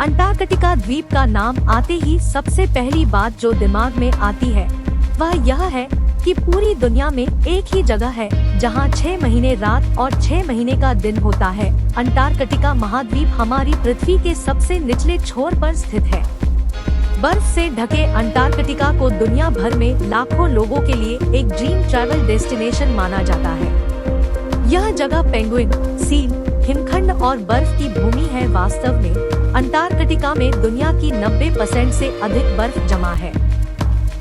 Antarctica द्वीप का नाम आते ही सबसे पहली बात जो दिमाग में आती है वह यह है कि पूरी दुनिया में एक ही जगह है जहां 6 महीने रात और 6 महीने का दिन होता है। अंटार्कटिका महाद्वीप हमारी पृथ्वी के सबसे निचले छोर पर स्थित है। बर्फ से ढके अंटार्कटिका को दुनिया भर में लाखों लोगों के लिए एक ड्रीम ट्रैवल डेस्टिनेशन माना जाता है। यह जगह पेंगुइन, सील, हिमखंड और बर्फ की भूमि है। वास्तव में अंटार्कटिका में दुनिया की 90% से अधिक बर्फ जमा है।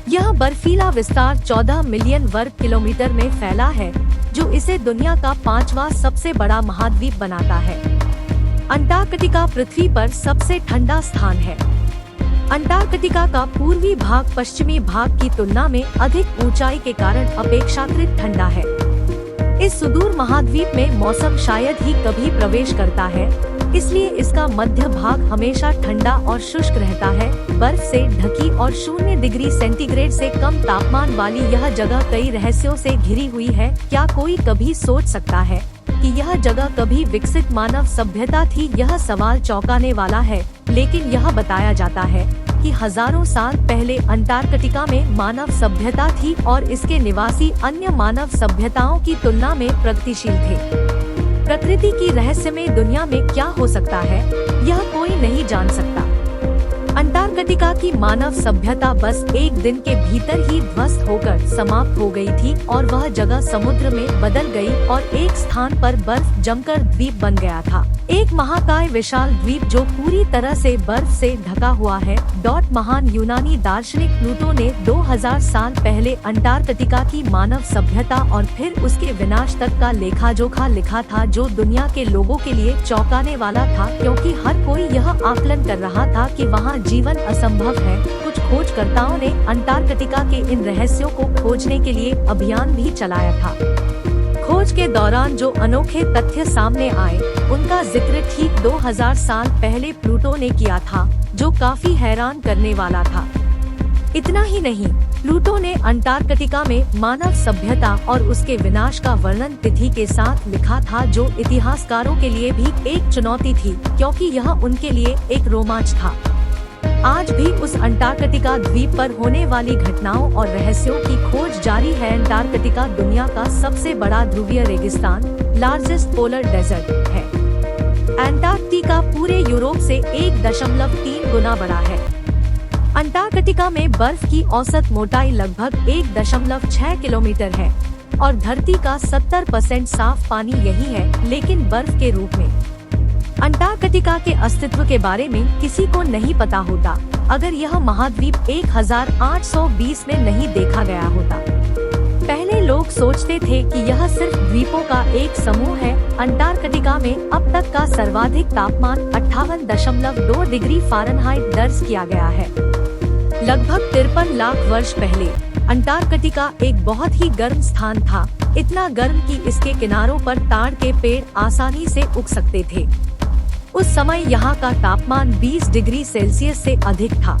यह बर्फीला विस्तार 14 मिलियन वर्ग किलोमीटर में फैला है, जो इसे दुनिया का 5वां सबसे बड़ा महाद्वीप बनाता है। अंटार्कटिका पृथ्वी पर सबसे ठंडा स्थान है। अंटार्कटिका का पूर्वी भाग पश्चिमी भाग की तुलना में अधिक ऊंचाई के कारण अपेक्षाकृत ठंडा है। इस सुदूर महाद्वीप में मौसम शायद ही कभी प्रवेश करता है, इसलिए इसका मध्य भाग हमेशा ठंडा और शुष्क रहता है। बर्फ से ढकी और 0 डिग्री सेंटीग्रेड से कम तापमान वाली यह जगह कई रहस्यों से घिरी हुई है। क्या कोई कभी सोच सकता है कि यह जगह कभी विकसित मानव सभ्यता थी? यह सवाल चौंकाने वाला है, लेकिन यह बताया जाता है कि हजारों साल पहले अंटार्कटिका में मानव सभ्यता थी और इसके निवासी अन्य मानव सभ्यताओं की तुलना में प्रगतिशील थे। प्रकृति की रहस्यमय दुनिया में क्या हो सकता है, यह कोई नहीं जान सकता। अंटार्कटिका की मानव सभ्यता बस एक दिन के भीतर ही ध्वस्त होकर समाप्त हो गई थी और वह जगह समुद्र में बदल गई और एक स्थान पर बर्फ जमकर द्वीप बन गया था। एक महाकाय विशाल द्वीप जो पूरी तरह से बर्फ से ढका हुआ है। महान यूनानी दार्शनिक प्लूटो ने 2000 साल पहले अंटार्कटिका की मानव सभ्यता और फिर उसके विनाश तक का लेखा जोखा लिखा था, जो दुनिया के लोगों के लिए चौंकाने वाला था, क्योंकि हर कोई यह आकलन कर रहा था कि वहाँ जीवन असंभव है। कुछ खोजकर्ताओं ने अंटार्कटिका के इन रहस्यों को खोजने के लिए अभियान भी चलाया था। खोज के दौरान जो अनोखे तथ्य सामने आए, उनका जिक्र ठीक 2000 साल पहले प्लूटो ने किया था, जो काफी हैरान करने वाला था। इतना ही नहीं, प्लूटो ने अंटार्कटिका में मानव सभ्यता और उसके विनाश का वर्णन तिथि के साथ लिखा था, जो इतिहासकारों के लिए भी एक चुनौती थी, क्योंकि यह उनके लिए एक रोमांच था। आज भी उस अंटार्कटिका द्वीप पर होने वाली घटनाओं और रहस्यों की खोज जारी है। अंटार्कटिका दुनिया का सबसे बड़ा ध्रुवीय रेगिस्तान, लार्जेस्ट पोलर डेजर्ट है। अंटार्कटिका पूरे यूरोप से 1.3 गुना बड़ा है। अंटार्कटिका में बर्फ की औसत मोटाई लगभग 1.6 किलोमीटर है और धरती का 70% साफ पानी यही है, लेकिन बर्फ के रूप में। अंटार्कटिका के अस्तित्व के बारे में किसी को नहीं पता होता अगर यह महाद्वीप 1820 में नहीं देखा गया होता। पहले लोग सोचते थे कि यह सिर्फ द्वीपों का एक समूह है। अंटार्कटिका में अब तक का सर्वाधिक तापमान 58.2 डिग्री फ़ारेनहाइट दर्ज किया गया है। लगभग 53 लाख वर्ष पहले अंटार्कटिका एक बहुत ही गर्म स्थान था, इतना गर्म कि इसके किनारों पर ताड़ के पेड़ आसानी से उग सकते थे। उस समय यहाँ का तापमान 20 डिग्री सेल्सियस से अधिक था।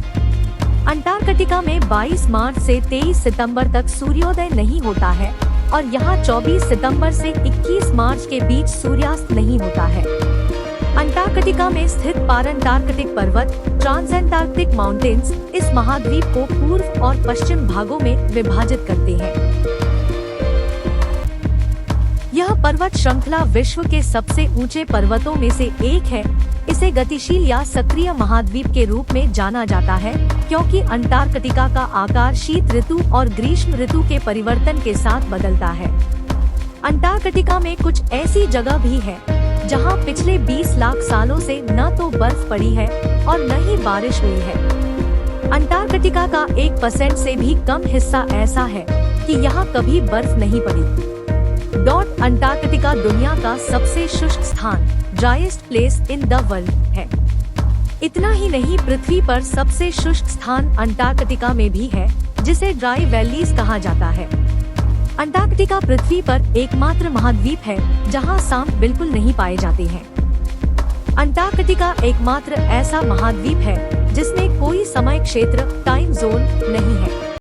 अंटार्कटिका में 22 मार्च से 23 सितंबर तक सूर्योदय नहीं होता है और यहाँ 24 सितंबर से 21 मार्च के बीच सूर्यास्त नहीं होता है। अंटार्कटिका में स्थित पारंटार्कटिक पर्वत, ट्रांसएंटार्कटिक माउंटेन्स, इस महाद्वीप को पूर्व और पश्चिम भागों में विभाजित करते हैं। यह पर्वत श्रृंखला विश्व के सबसे ऊंचे पर्वतों में से एक है। इसे गतिशील या सक्रिय महाद्वीप के रूप में जाना जाता है, क्योंकि अंटार्कटिका का आकार शीत ऋतु और ग्रीष्म ऋतु के परिवर्तन के साथ बदलता है। अंटार्कटिका में कुछ ऐसी जगह भी है जहां पिछले 20 लाख सालों से न तो बर्फ पड़ी है और न ही बारिश हुई है। अंटार्कटिका का 1% से भी कम हिस्सा ऐसा है कि यहाँ कभी बर्फ नहीं पड़ी। अंटार्कटिका दुनिया का सबसे शुष्क स्थान, driest place in the world है। इतना ही नहीं, पृथ्वी पर सबसे शुष्क स्थान अंटार्कटिका में भी है, जिसे ड्राई वैलीज कहा जाता है। अंटार्कटिका पृथ्वी पर एकमात्र महाद्वीप है जहां सांप बिल्कुल नहीं पाए जाते हैं। अंटार्कटिका एकमात्र ऐसा महाद्वीप है जिसमें कोई समय क्षेत्र, टाइम जोन नहीं है।